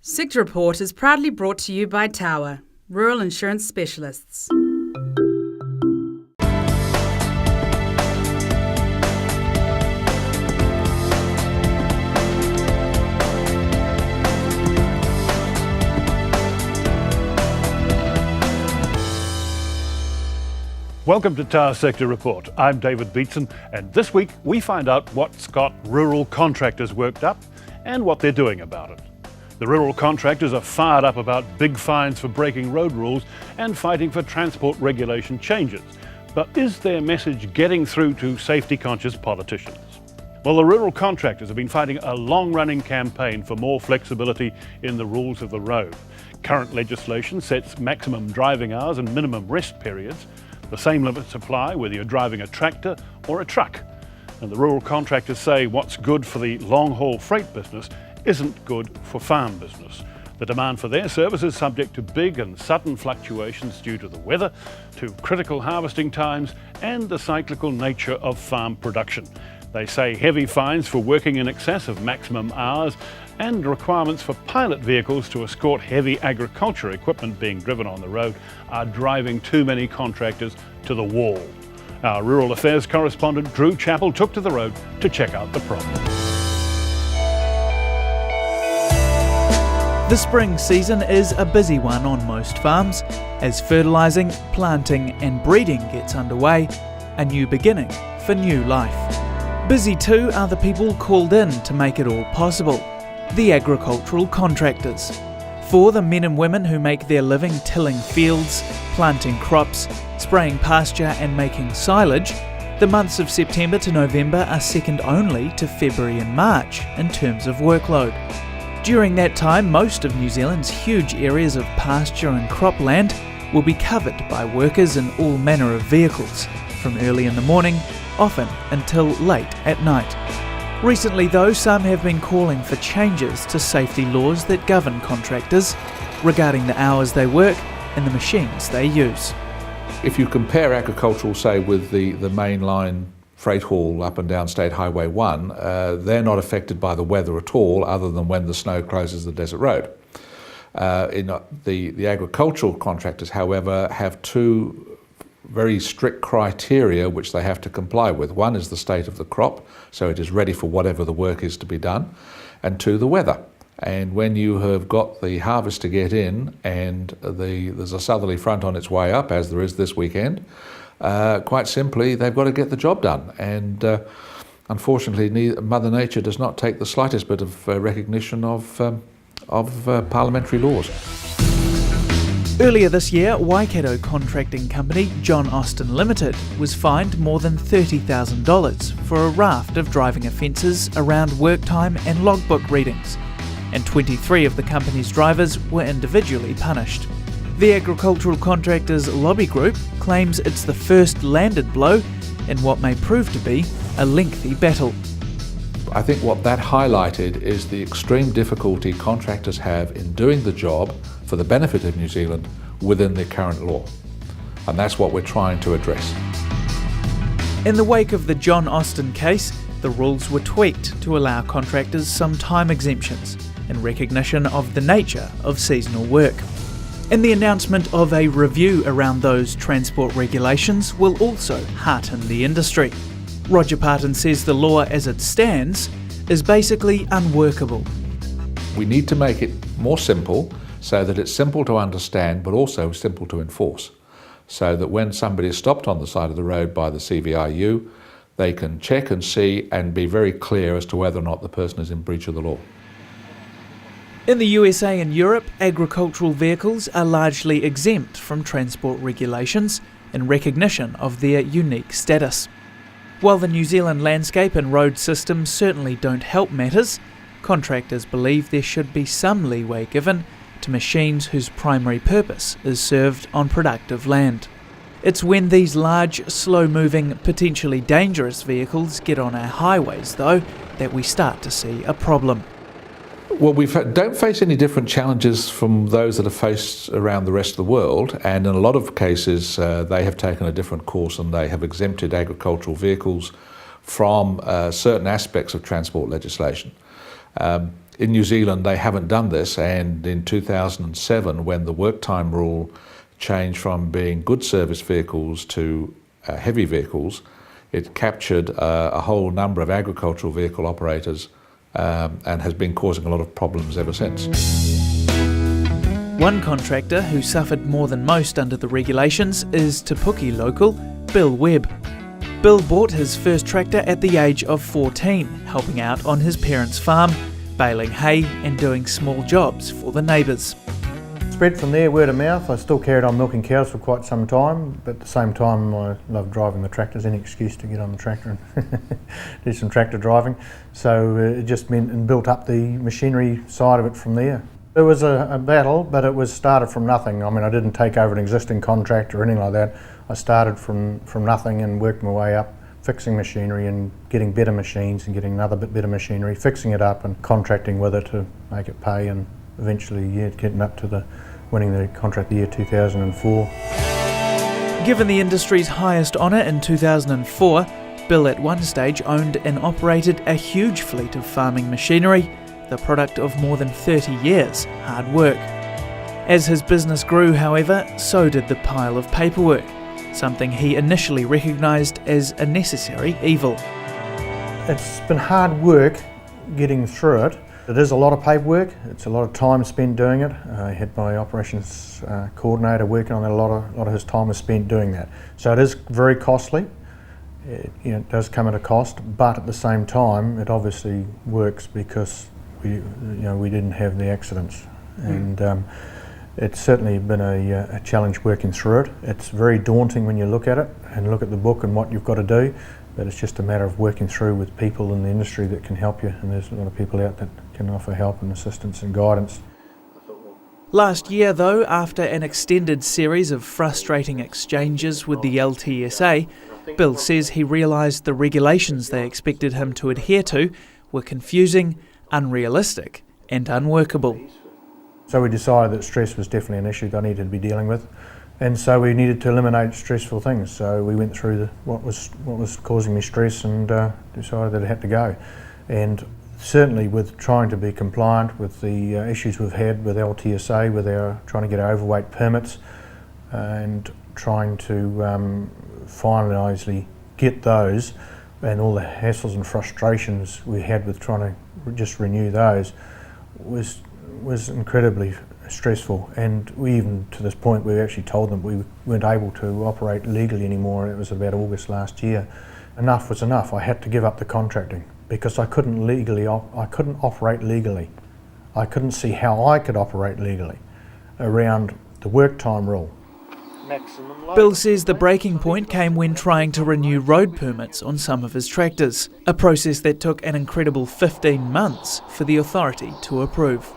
Sector Report is proudly brought to you by Tower, Rural Insurance Specialists. Welcome to Tower Sector Report. I'm David Beatson, and this week we find out what's got rural contractors worked up and what they're doing about it. The rural contractors are fired up about big fines for breaking road rules and fighting for transport regulation changes. But is their message getting through to safety-conscious politicians? Well, the rural contractors have been fighting a long-running campaign for more flexibility in the rules of the road. Current legislation sets maximum driving hours and minimum rest periods. The same limits apply whether you're driving a tractor or a truck. And the rural contractors say what's good for the long-haul freight business isn't good for farm business. The demand for their service is subject to big and sudden fluctuations due to the weather, to critical harvesting times, and the cyclical nature of farm production. They say heavy fines for working in excess of maximum hours and requirements for pilot vehicles to escort heavy agriculture equipment being driven on the road are driving too many contractors to the wall. Our Rural Affairs correspondent Drew Chappell took to the road to check out the problem. The spring season is a busy one on most farms as fertilising, planting and breeding gets underway, a new beginning for new life. Busy too are the people called in to make it all possible, the agricultural contractors. For the men and women who make their living tilling fields, planting crops, spraying pasture and making silage, the months of September to November are second only to February and March in terms of workload. During that time, most of New Zealand's huge areas of pasture and cropland will be covered by workers in all manner of vehicles, from early in the morning, often until late at night. Recently though, some have been calling for changes to safety laws that govern contractors regarding the hours they work and the machines they use. If you compare agricultural, say, with the mainline freight haul up and down State Highway 1, they're not affected by the weather at all, other than when the snow closes the desert road. The agricultural contractors, however, have two very strict criteria which they have to comply with. One is the state of the crop, so it is ready for whatever the work is to be done, and two, the weather. And when you have got the harvest to get in and there's a southerly front on its way up, as there is this weekend, quite simply, they've got to get the job done. And unfortunately, Mother Nature does not take the slightest bit of recognition of parliamentary laws. Earlier this year, Waikato contracting company John Austin Limited was fined more than $30,000 for a raft of driving offences around work time and logbook readings, and 23 of the company's drivers were individually punished. The agricultural contractors lobby group claims it's the first landed blow in what may prove to be a lengthy battle. I think what that highlighted is the extreme difficulty contractors have in doing the job for the benefit of New Zealand within the current law. And that's what we're trying to address. In the wake of the John Austin case, the rules were tweaked to allow contractors some time exemptions in recognition of the nature of seasonal work. And the announcement of a review around those transport regulations will also hearten the industry. Roger Parton says the law as it stands is basically unworkable. We need to make it more simple so that it's simple to understand but also simple to enforce, so that when somebody is stopped on the side of the road by the CVRU, they can check and see and be very clear as to whether or not the person is in breach of the law. In the USA and Europe, agricultural vehicles are largely exempt from transport regulations in recognition of their unique status. While the New Zealand landscape and road systems certainly don't help matters, contractors believe there should be some leeway given to machines whose primary purpose is served on productive land. It's when these large, slow-moving, potentially dangerous vehicles get on our highways, though, that we start to see a problem. Well, we don't face any different challenges from those that are faced around the rest of the world, and in a lot of cases they have taken a different course and they have exempted agricultural vehicles from certain aspects of transport legislation. In New Zealand, they haven't done this, and in 2007, when the work time rule changed from being goods service vehicles to heavy vehicles, it captured a whole number of agricultural vehicle operators and has been causing a lot of problems ever since. One contractor who suffered more than most under the regulations is Te Puke local Bill Webb. Bill bought his first tractor at the age of 14, helping out on his parents' farm, baling hay and doing small jobs for the neighbours. Spread from there, word of mouth. I still carried on milking cows for quite some time, but at the same time I love driving the tractors, any excuse to get on the tractor and do some tractor driving. So it just meant and built up the machinery side of it from there. It was a battle, but it was started from nothing. I mean, I didn't take over an existing contract or anything like that. I started from nothing and worked my way up, fixing machinery and getting better machines and getting another bit better machinery, fixing it up and contracting with it to make it pay, and eventually getting up to winning the contract the year 2004. Given the industry's highest honour in 2004, Bill at one stage owned and operated a huge fleet of farming machinery, the product of more than 30 years' hard work. As his business grew, however, so did the pile of paperwork, something he initially recognised as a necessary evil. It's been hard work getting through it. It is a lot of paperwork, it's a lot of time spent doing it. I had my operations coordinator working on it, a lot of his time was spent doing that. So it is very costly, it does come at a cost, but at the same time it obviously works because we didn't have the accidents. And it's certainly been a challenge working through it. It's very daunting when you look at it and look at the book and what you've got to do, but it's just a matter of working through with people in the industry that can help you, and there's a lot of people out that can offer help and assistance and guidance. Last year, though, after an extended series of frustrating exchanges with the LTSA, Bill says he realised the regulations they expected him to adhere to were confusing, unrealistic and unworkable. So we decided that stress was definitely an issue that I needed to be dealing with, and so we needed to eliminate stressful things. So we went through what was causing me stress and decided that it had to go. And certainly with trying to be compliant with the issues we've had with LTSA, with trying to get our overweight permits and trying to finally get those, and all the hassles and frustrations we had with trying to just renew those was incredibly stressful. And we even, to this point, we actually told them we weren't able to operate legally anymore. It was about August last year. Enough was enough. I had to give up the contracting because I couldn't operate legally. I couldn't see how I could operate legally around the work time rule. Bill says the breaking point came when trying to renew road permits on some of his tractors, a process that took an incredible 15 months for the authority to approve.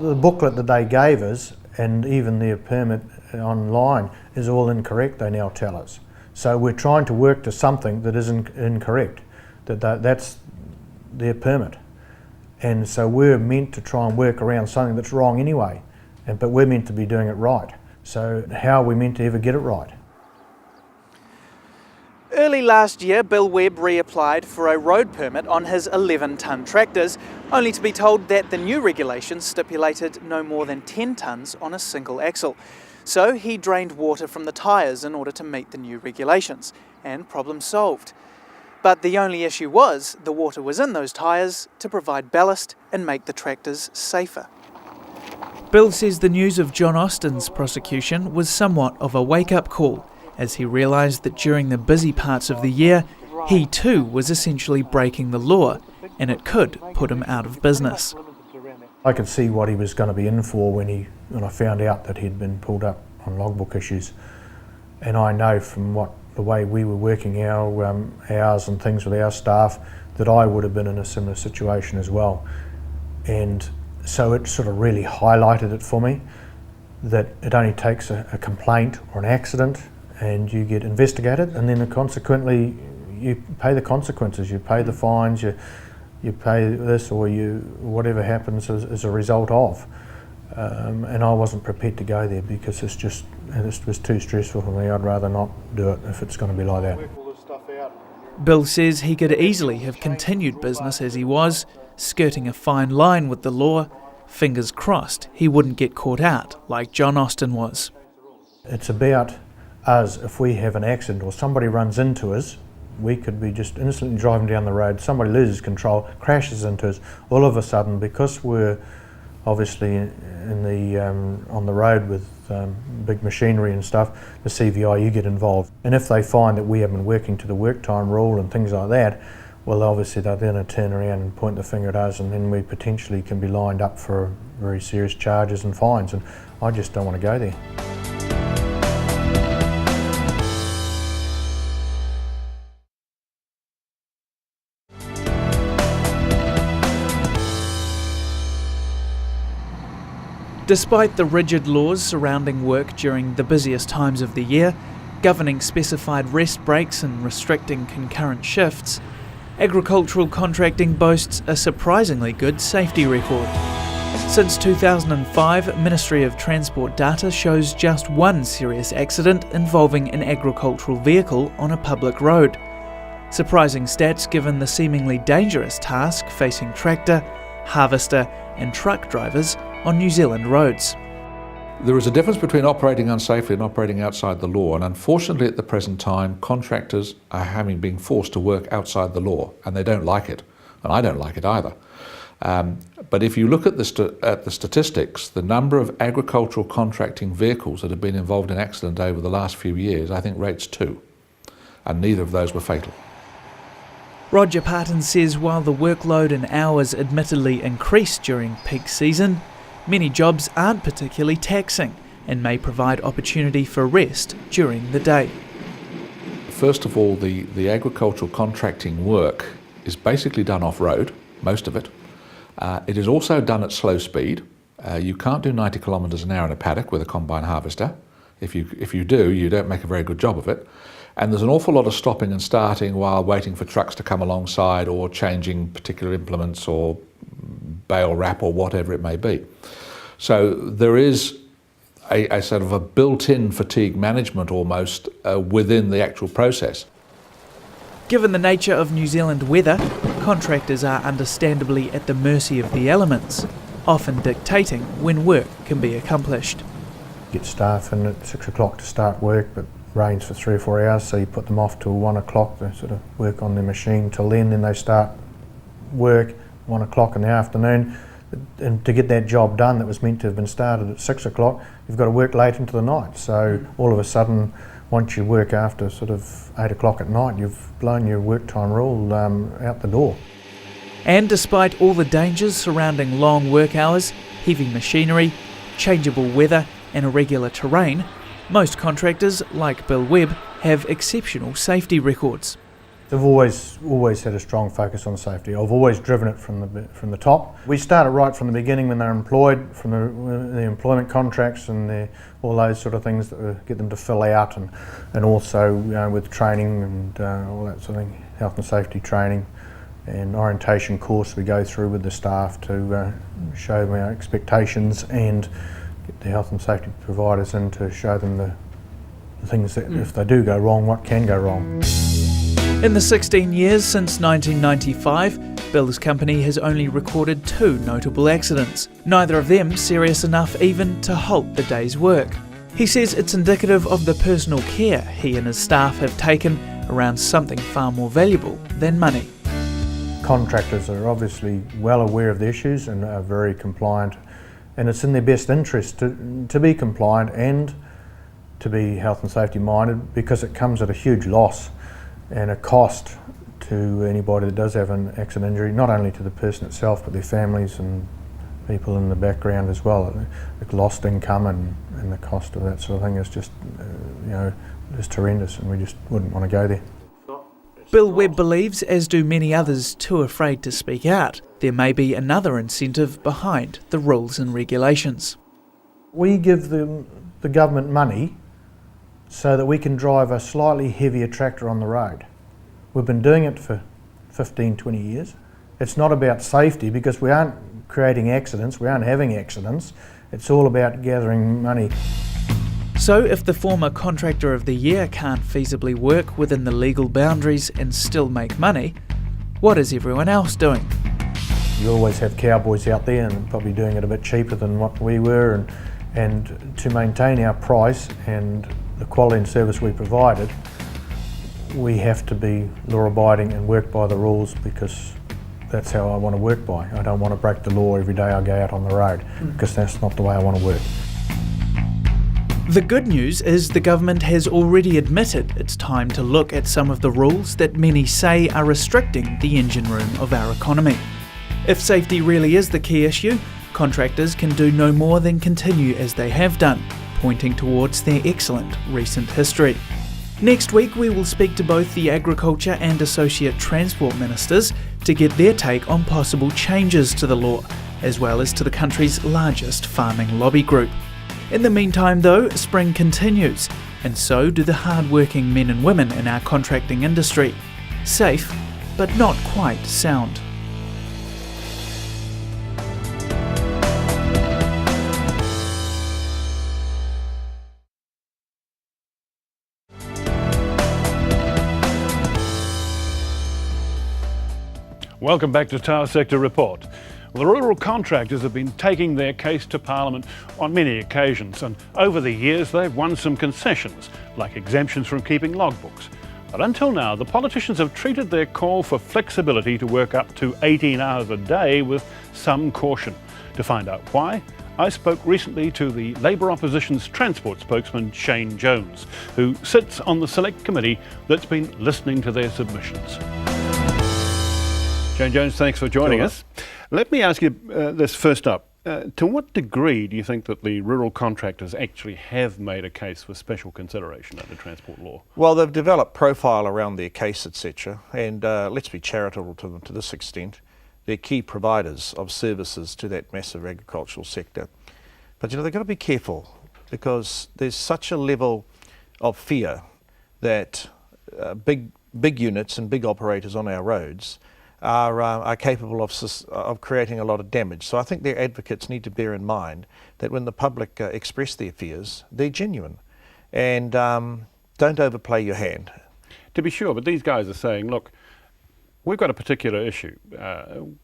The booklet that they gave us, and even their permit online, is all incorrect, they now tell us. So we're trying to work to something that isn't incorrect, that's their permit. And so we're meant to try and work around something that's wrong anyway, but we're meant to be doing it right. So how are we meant to ever get it right? Early last year, Bill Webb reapplied for a road permit on his 11-tonne tractors, only to be told that the new regulations stipulated no more than 10 tonnes on a single axle. So he drained water from the tyres in order to meet the new regulations, and problem solved. But the only issue was the water was in those tyres to provide ballast and make the tractors safer. Bill says the news of John Austin's prosecution was somewhat of a wake-up call, as he realised that during the busy parts of the year, he too was essentially breaking the law, and it could put him out of business. I could see what he was going to be in for when I found out that he'd been pulled up on logbook issues. And I know from the way we were working our hours and things with our staff that I would have been in a similar situation as well. And so it sort of really highlighted it for me that it only takes a complaint or an accident and you get investigated, and then consequently you pay the consequences, you pay the fines, you pay this, or whatever happens as a result of. And I wasn't prepared to go there because this was too stressful for me. I'd rather not do it if it's going to be like that. Bill says he could easily have continued business as he was, skirting a fine line with the law, fingers crossed he wouldn't get caught out like John Austin was. It's about us. If we have an accident or somebody runs into us, we could be just innocently driving down the road, somebody loses control, crashes into us, all of a sudden, because we're obviously on the road with big machinery and stuff, the CVI, you get involved. And if they find that we haven't been working to the work time rule and things like that, well, obviously they're then turn around and point the finger at us, and then we potentially can be lined up for very serious charges and fines, and I just don't want to go there. Despite the rigid laws surrounding work during the busiest times of the year, governing specified rest breaks and restricting concurrent shifts, agricultural contracting boasts a surprisingly good safety record. Since 2005, Ministry of Transport data shows just one serious accident involving an agricultural vehicle on a public road. Surprising stats given the seemingly dangerous task facing tractor, harvester and truck drivers on New Zealand roads. There is a difference between operating unsafely and operating outside the law, and unfortunately at the present time contractors are being forced to work outside the law, and they don't like it, and I don't like it either. But if you look at the statistics, the number of agricultural contracting vehicles that have been involved in accident over the last few years, I think rates 2, and neither of those were fatal. Roger Parton says while the workload and hours admittedly increase during peak season, many jobs aren't particularly taxing and may provide opportunity for rest during the day. First of all, the agricultural contracting work is basically done off-road, most of it. It is also done at slow speed. You can't do 90 kilometres an hour in a paddock with a combine harvester. If you do, you don't make a very good job of it. And there's an awful lot of stopping and starting while waiting for trucks to come alongside or changing particular implements or bale wrap or whatever it may be. So there is a sort of a built-in fatigue management almost within the actual process. Given the nature of New Zealand weather, contractors are understandably at the mercy of the elements, often dictating when work can be accomplished. Get staff in at 6 o'clock to start work, but rains for 3 or 4 hours, so you put them off till 1 o'clock to sort of work on their machine till then they start work 1 o'clock in the afternoon. And to get that job done that was meant to have been started at 6 o'clock, you've got to work late into the night. So all of a sudden, once you work after sort of 8 o'clock at night, you've blown your work time rule out the door. And despite all the dangers surrounding long work hours, heavy machinery, changeable weather and irregular terrain, most contractors, like Bill Webb, have exceptional safety records. I've always had a strong focus on safety. I've always driven it from the top. We started right from the beginning when they're employed, from the employment contracts and all those sort of things that get them to fill out, and also with training and all that sort of thing, health and safety training and orientation course we go through with the staff to show them our expectations and get the health and safety providers in to show them the things that if they do go wrong, what can go wrong. In the 16 years since 1995, Bill's company has only recorded 2 notable accidents, neither of them serious enough even to halt the day's work. He says it's indicative of the personal care he and his staff have taken around something far more valuable than money. Contractors are obviously well aware of the issues and are very compliant, and it's in their best interest to be compliant and to be health and safety minded, because it comes at a huge loss and a cost to anybody that does have an accident injury, not only to the person itself but their families and people in the background as well. The lost income and the cost of that sort of thing is just just horrendous, and we just wouldn't want to go there. Bill Webb believes, as do many others too afraid to speak out, there may be another incentive behind the rules and regulations. We give the government money so that we can drive a slightly heavier tractor on the road. We've been doing it for 15, 20 years. It's not about safety because we aren't creating accidents, we aren't having accidents. It's all about gathering money. So if the former Contractor of the Year can't feasibly work within the legal boundaries and still make money, what is everyone else doing? You always have cowboys out there and probably doing it a bit cheaper than what we were, and to maintain our price and the quality and service we provided, we have to be law-abiding and work by the rules, because that's how I want to work by. I don't want to break the law every day I go out on the road, because that's not the way I want to work. The good news is the government has already admitted it's time to look at some of the rules that many say are restricting the engine room of our economy. If safety really is the key issue, contractors can do no more than continue as they have done, pointing towards their excellent recent history. Next week we will speak to both the Agriculture and Associate Transport Ministers to get their take on possible changes to the law, as well as to the country's largest farming lobby group. In the meantime though, spring continues, and so do the hard-working men and women in our contracting industry. Safe, but not quite sound. Welcome back to Tower Sector Report. Well, the rural contractors have been taking their case to Parliament on many occasions, and over the years they've won some concessions, like exemptions from keeping logbooks. But until now, the politicians have treated their call for flexibility to work up to 18 hours a day with some caution. To find out why, I spoke recently to the Labour opposition's transport spokesman, Shane Jones, who sits on the select committee that's been listening to their submissions. Shane Jones, thanks for joining us. Let me ask you this first up. To what degree do you think that the rural contractors actually have made a case for special consideration under transport law? Well, they've developed profile around their case, etc. And let's be charitable to them to this extent. They're key providers of services to that massive agricultural sector. But they've got to be careful, because there's such a level of fear that big units and big operators on our roads are capable of creating a lot of damage. So I think their advocates need to bear in mind that when the public express their fears, they're genuine, and don't overplay your hand. To be sure, but these guys are saying, look, we've got a particular issue.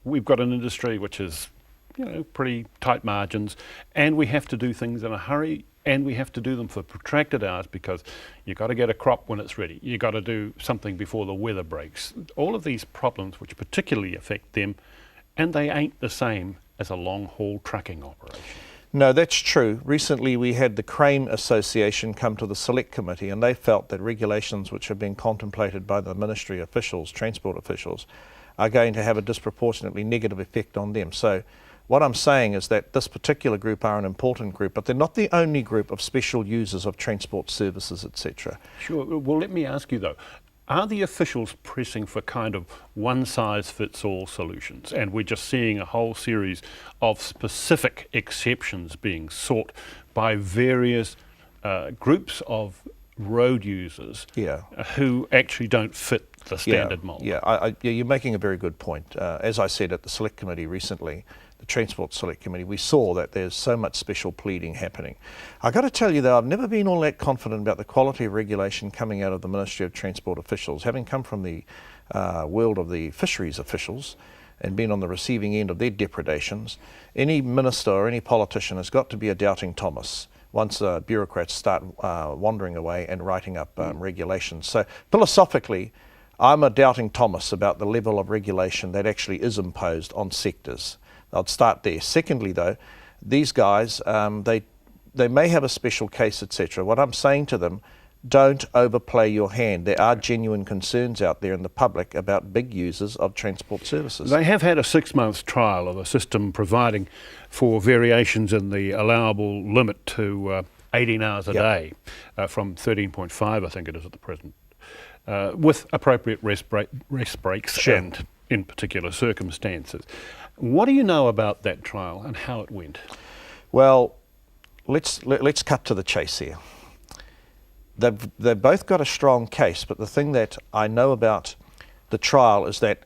We've got an industry which is, pretty tight margins, and we have to do things in a hurry, and we have to do them for protracted hours, because you've got to get a crop when it's ready. You've got to do something before the weather breaks. All of these problems which particularly affect them, and they ain't the same as a long-haul trucking operation. No, that's true. Recently we had the Crane Association come to the Select Committee, and they felt that regulations which have been contemplated by the ministry officials, transport officials, are going to have a disproportionately negative effect on them. So what I'm saying is that this particular group are an important group, but they're not the only group of special users of transport services, etc. Sure. Well, let me ask you though, are the officials pressing for kind of one-size-fits-all solutions, and we're just seeing a whole series of specific exceptions being sought by various groups of road users who actually don't fit the standard mould? Yeah, you're making a very good point. As I said at the Select Committee recently, the Transport Select Committee, we saw that there's so much special pleading happening. I've got to tell you though, I've never been all that confident about the quality of regulation coming out of the Ministry of Transport officials. Having come from the world of the fisheries officials and been on the receiving end of their depredations, any minister or any politician has got to be a doubting Thomas once bureaucrats start wandering away and writing up regulations. So philosophically, I'm a doubting Thomas about the level of regulation that actually is imposed on sectors. I'd start there. Secondly though, these guys, they may have a special case, etc. What I'm saying to them, don't overplay your hand. There are genuine concerns out there in the public about big users of transport services. They have had a 6-month trial of a system providing for variations in the allowable limit to 18 hours a day, from 13.5 I think it is at the present, with appropriate rest breaks and in particular circumstances. What do you know about that trial and how it went? Well, let's cut to the chase here. They've both got a strong case, but the thing that I know about the trial is that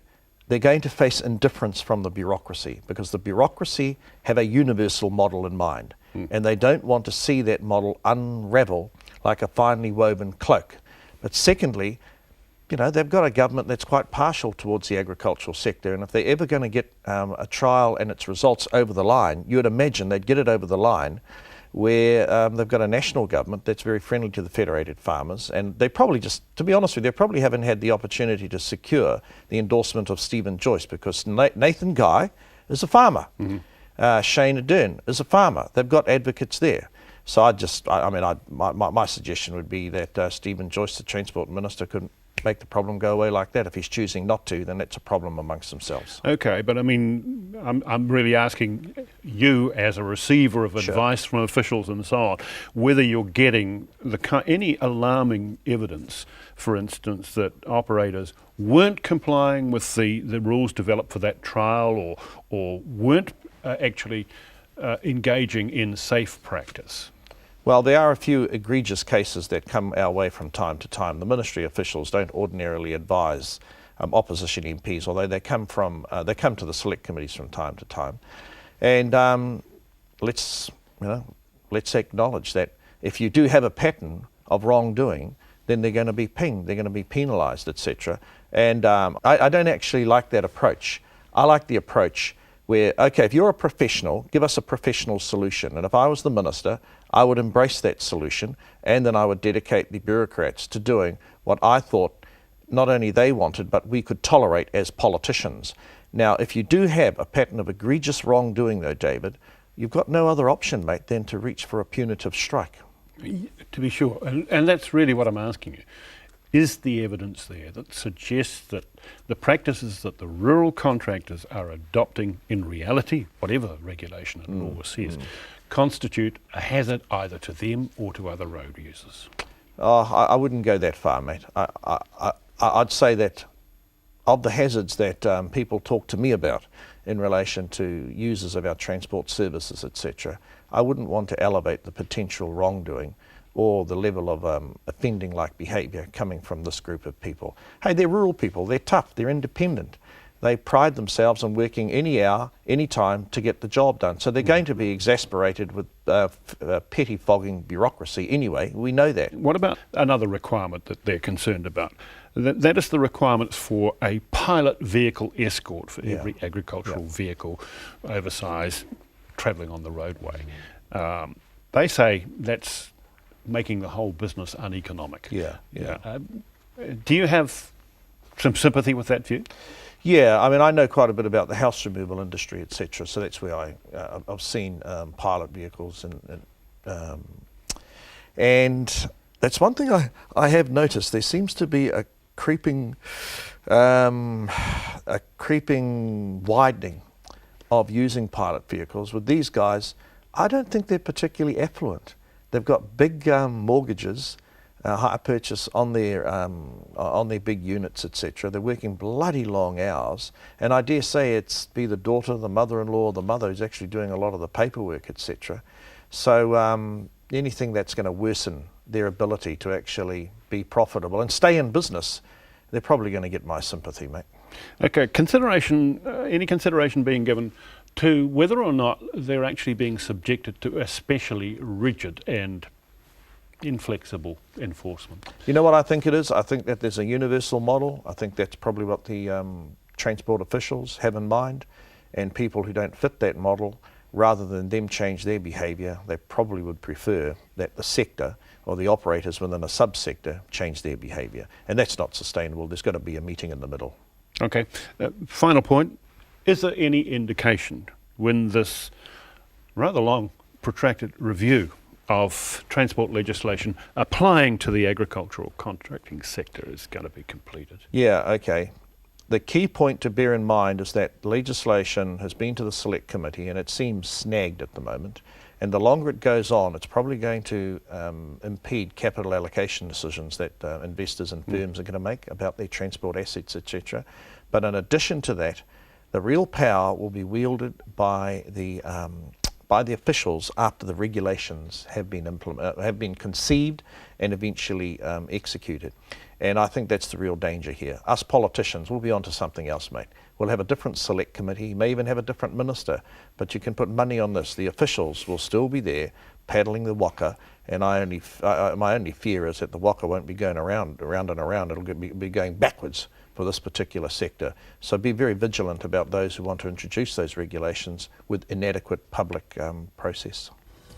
they're going to face indifference from the bureaucracy, because the bureaucracy have a universal model in mind, and they don't want to see that model unravel like a finely woven cloak. But secondly, you know, they've got a government that's quite partial towards the agricultural sector, and if they're ever going to get a trial and its results over the line, you would imagine they'd get it over the line where they've got a national government that's very friendly to the federated farmers, and they probably just, to be honest with you, they probably haven't had the opportunity to secure the endorsement of Stephen Joyce, because Nathan Guy is a farmer. Shane Ardern is a farmer. They've got advocates there. So my suggestion would be that Stephen Joyce, the Transport Minister, could make the problem go away like that. If he's choosing not to, then that's a problem amongst themselves. Okay, but I mean, I'm really asking you as a receiver of advice from officials and so on, whether you're getting any alarming evidence, for instance, that operators weren't complying with the rules developed for that trial, or weren't actually engaging in safe practice. Well, there are a few egregious cases that come our way from time to time. The ministry officials don't ordinarily advise opposition MPs, although they come to the select committees from time to time. And let's acknowledge that if you do have a pattern of wrongdoing, then they're going to be pinged, they're going to be penalised, etc. And I don't actually like that approach. I like the approach where, okay, if you're a professional, give us a professional solution. And if I was the minister, I would embrace that solution, and then I would dedicate the bureaucrats to doing what I thought not only they wanted, but we could tolerate as politicians. Now, if you do have a pattern of egregious wrongdoing, though, David, you've got no other option, mate, than to reach for a punitive strike. To be sure, and that's really what I'm asking you. Is the evidence there that suggests that the practices that the rural contractors are adopting in reality, whatever regulation and law says, constitute a hazard either to them or to other road users? I wouldn't go that far, mate. I'd say that of the hazards that people talk to me about in relation to users of our transport services, etc., I wouldn't want to elevate the potential wrongdoing or the level of offending-like behaviour coming from this group of people. Hey, they're rural people, they're tough, they're independent. They pride themselves on working any hour, any time to get the job done. So they're going to be exasperated with petty-fogging bureaucracy anyway. We know that. What about another requirement that they're concerned about? That is the requirements for a pilot vehicle escort for every agricultural vehicle, oversized, travelling on the roadway. They say that's making the whole business uneconomic. Do you have some sympathy with that view? Yeah, I mean, I know quite a bit about the house removal industry, etc. So that's where I've seen pilot vehicles, and that's one thing I have noticed. There seems to be a creeping widening of using pilot vehicles. With these guys, I don't think they're particularly affluent. They've got big mortgages, hire purchase on their big units, etc. They're working bloody long hours, and I dare say it's be the daughter, the mother-in-law, or the mother who's actually doing a lot of the paperwork, etc. So anything that's going to worsen their ability to actually be profitable and stay in business, they're probably going to get my sympathy, mate. Okay, any consideration being given to whether or not they're actually being subjected to especially rigid and inflexible enforcement? You know what I think it is? I think that there's a universal model. I think that's probably what the transport officials have in mind, and people who don't fit that model, rather than them change their behaviour, they probably would prefer that the sector or the operators within a subsector change their behaviour, and that's not sustainable. There's got to be a meeting in the middle. Okay, final point. Is there any indication when this rather long, protracted review of transport legislation applying to the agricultural contracting sector is going to be completed? Yeah, okay. The key point to bear in mind is that legislation has been to the Select Committee and it seems snagged at the moment. And the longer it goes on, it's probably going to impede capital allocation decisions that investors and firms are going to make about their transport assets, etc. But in addition to that, the real power will be wielded by the officials after the regulations have been conceived and eventually executed. And I think that's the real danger here. Us politicians, we'll be onto something else, mate. We'll have a different select committee, may even have a different minister, but you can put money on this. The officials will still be there paddling the waka, and my only fear is that the waka won't be going around and around. It'll be going backwards for this particular sector. So be very vigilant about those who want to introduce those regulations with inadequate public process.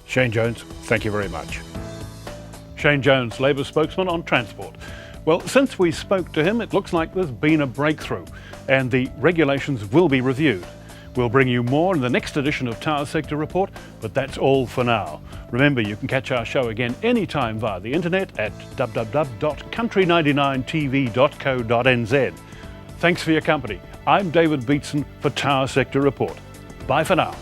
Shane Jones, thank you very much. Shane Jones, Labor spokesman on transport. Well, since we spoke to him, it looks like there's been a breakthrough, and the regulations will be reviewed. We'll bring you more in the next edition of Tower Sector Report, but that's all for now. Remember, you can catch our show again anytime via the internet at www.country99tv.co.nz. Thanks for your company. I'm David Beatson for Tower Sector Report. Bye for now.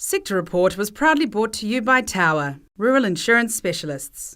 Sector Report was proudly brought to you by Tower, Rural Insurance Specialists.